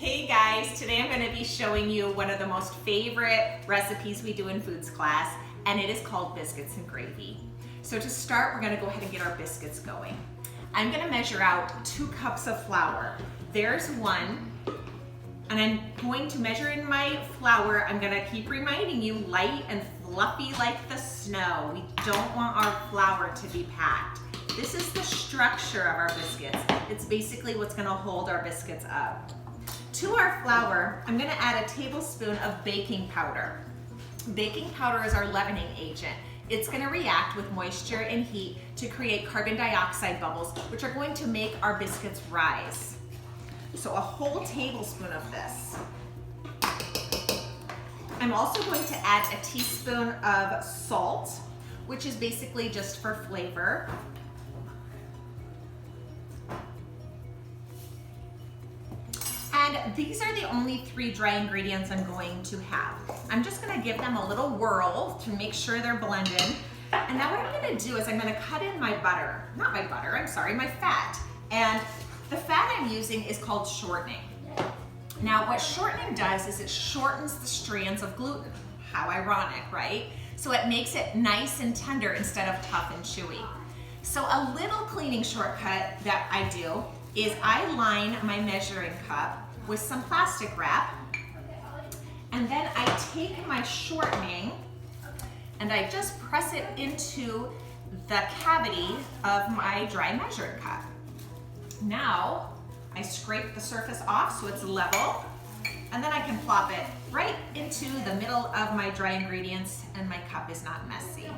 Hey guys, today I'm going to be showing you one of the most favorite recipes we do in foods class, and it is called biscuits and gravy. So to start, we're going to go ahead and get our biscuits going. I'm going to measure out 2 cups of flour. There's one, and I'm going to measure in my flour. I'm going to keep reminding you, light and fluffy like the snow. We don't want our flour to be packed. This is the structure of our biscuits. It's basically what's going to hold our biscuits up. To our flour, I'm going to add a tablespoon of baking powder. Baking powder is our leavening agent. It's going to react with moisture and heat to create carbon dioxide bubbles, which are going to make our biscuits rise. So a whole tablespoon of this. I'm also going to add a teaspoon of salt, which is basically just for flavor. And these are the only 3 dry ingredients I'm going to have. I'm just gonna give them a little whirl to make sure they're blended. And now what I'm gonna do is I'm gonna cut in my butter. Not my butter, I'm sorry, my fat. And the fat I'm using is called shortening. Now what shortening does is it shortens the strands of gluten. How ironic, right? So it makes it nice and tender instead of tough and chewy. So a little cleaning shortcut that I do is I line my measuring cup with some plastic wrap, and then I take my shortening and I just press it into the cavity of my dry measuring cup. Now I scrape the surface off so it's level, and then I can plop it right into the middle of my dry ingredients and my cup is not messy.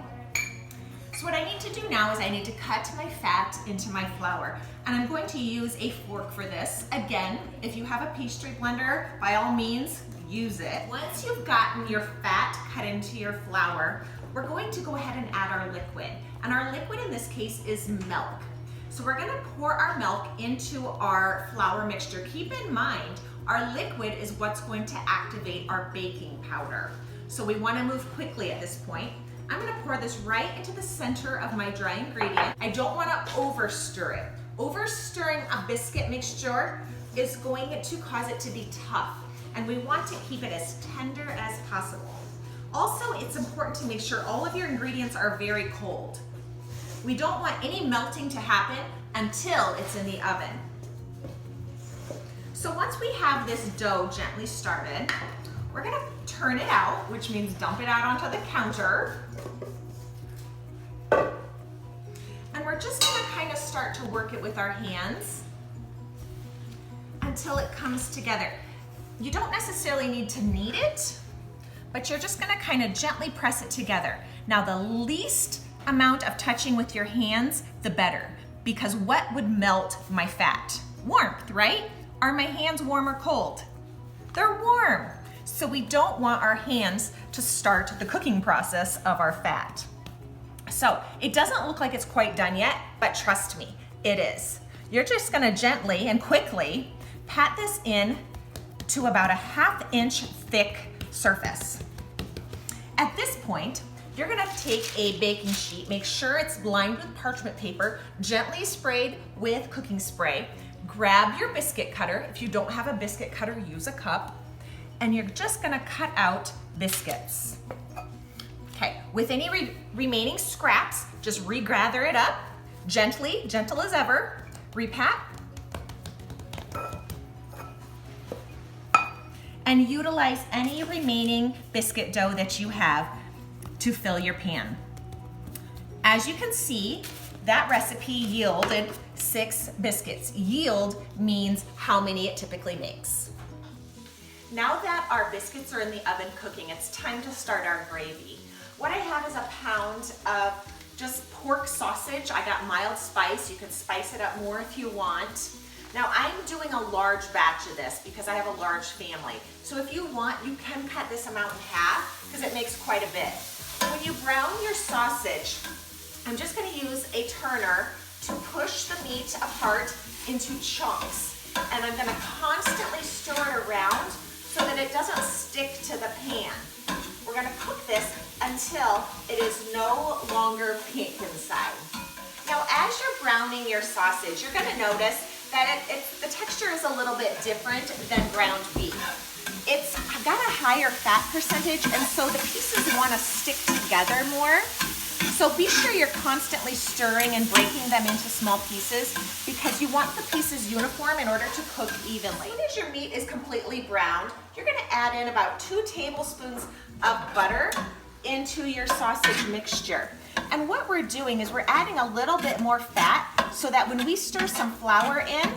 So what I need to do now is I need to cut my fat into my flour, and I'm going to use a fork for this. Again, if you have a pastry blender, by all means, use it. Once you've gotten your fat cut into your flour, we're going to go ahead and add our liquid. And our liquid in this case is milk. So we're gonna pour our milk into our flour mixture. Keep in mind, our liquid is what's going to activate our baking powder. So we wanna move quickly at this point. I'm gonna pour this right into the center of my dry ingredient. I don't wanna over-stir it. Over-stirring a biscuit mixture is going to cause it to be tough, and we want to keep it as tender as possible. Also, it's important to make sure all of your ingredients are very cold. We don't want any melting to happen until it's in the oven. So once we have this dough gently started, we're gonna turn it out, which means dump it out onto the counter. And we're just gonna kind of start to work it with our hands until it comes together. You don't necessarily need to knead it, but you're just gonna kind of gently press it together. Now the least amount of touching with your hands, the better, because what would melt my fat? Warmth, right? Are my hands warm or cold? They're warm. So we don't want our hands to start the cooking process of our fat. So it doesn't look like it's quite done yet, but trust me, it is. You're just gonna gently and quickly pat this in to about a 1/2 inch thick surface. At this point, you're gonna take a baking sheet, make sure it's lined with parchment paper, gently sprayed with cooking spray. Grab your biscuit cutter. If you don't have a biscuit cutter, use a cup. And you're just gonna cut out biscuits. Okay, with any remaining scraps, just regather it up, gently, gentle as ever, repat, and utilize any remaining biscuit dough that you have to fill your pan. As you can see, that recipe yielded 6 biscuits. Yield means how many it typically makes. Now that our biscuits are in the oven cooking, it's time to start our gravy. What I have is a pound of just pork sausage. I got mild spice. You can spice it up more if you want. Now I'm doing a large batch of this because I have a large family. So if you want, you can cut this amount in half because it makes quite a bit. When you brown your sausage, I'm just gonna use a turner to push the meat apart into chunks. And I'm gonna constantly stir it around so that it doesn't stick to the pan. We're gonna cook this until it is no longer pink inside. Now, as you're browning your sausage, you're gonna notice that the texture is a little bit different than ground beef. It's got a higher fat percentage, and so the pieces want to stick together more. So be sure you're constantly stirring and breaking them into small pieces because you want the pieces uniform in order to cook evenly. As soon as your meat is completely browned, you're going to add in about 2 tablespoons of butter into your sausage mixture. And what we're doing is we're adding a little bit more fat so that when we stir some flour in,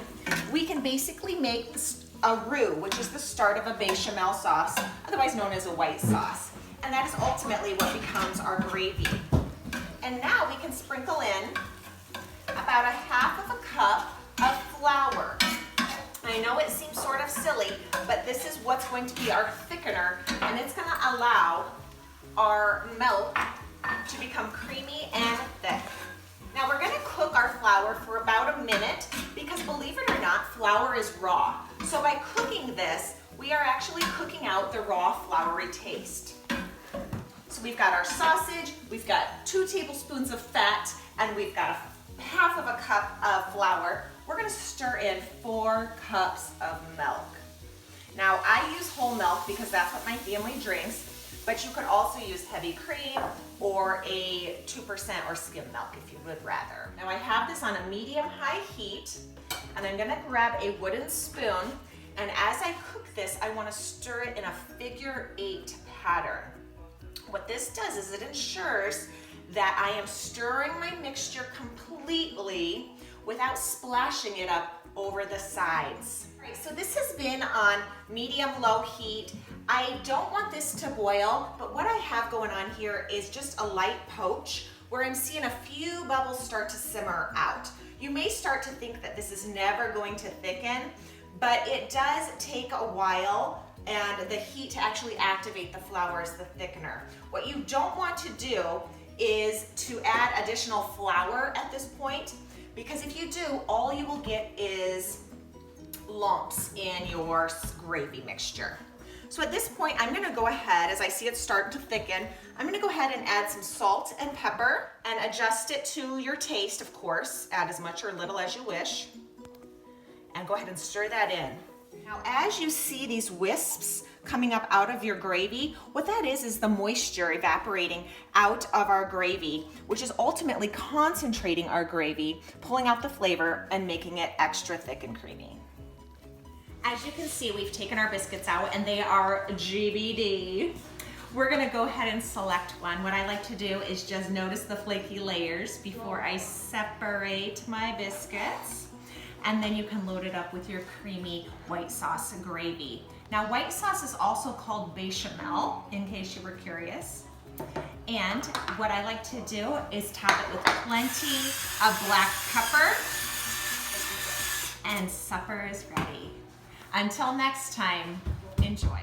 we can basically make a roux, which is the start of a bechamel sauce, otherwise known as a white sauce. And that is ultimately what becomes our gravy. And now we can sprinkle in about 1/2 cup of flour. I know it seems sort of silly, but this is what's going to be our thickener, and it's going to allow our milk to become creamy and thick. Now we're going to cook our flour for about a minute because, believe it or not, flour is raw. So by cooking this, we are actually cooking out the raw floury taste. So we've got our sausage, we've got 2 tablespoons of fat, and we've got 1/2 cup of flour. We're going to stir in 4 cups of milk. Now I use whole milk because that's what my family drinks, but you could also use heavy cream or a 2% or skim milk if you would rather. Now I have this on a medium-high heat, and I'm going to grab a wooden spoon, and as I cook this, I want to stir it in a figure-8 pattern. What this does is it ensures that I am stirring my mixture completely without splashing it up over the sides. All right, so this has been on medium-low heat. I don't want this to boil, but what I have going on here is just a light poach where I'm seeing a few bubbles start to simmer out. You may start to think that this is never going to thicken, but it does take a while and the heat to actually activate the flour is the thickener. What you don't want to do is to add additional flour at this point, because if you do, all you will get is lumps in your gravy mixture. So at this point, I'm gonna go ahead, as I see it starting to thicken, I'm gonna go ahead and add some salt and pepper and adjust it to your taste, of course. Add as much or little as you wish. And go ahead and stir that in. Now, as you see these wisps coming up out of your gravy, what that is the moisture evaporating out of our gravy, which is ultimately concentrating our gravy, pulling out the flavor and making it extra thick and creamy. As you can see, we've taken our biscuits out and they are GBD. We're gonna go ahead and select one. What I like to do is just notice the flaky layers before I separate my biscuits. And then you can load it up with your creamy white sauce and gravy. Now, white sauce is also called bechamel, in case you were curious. And what I like to do is top it with plenty of black pepper, and supper is ready. Until next time, enjoy.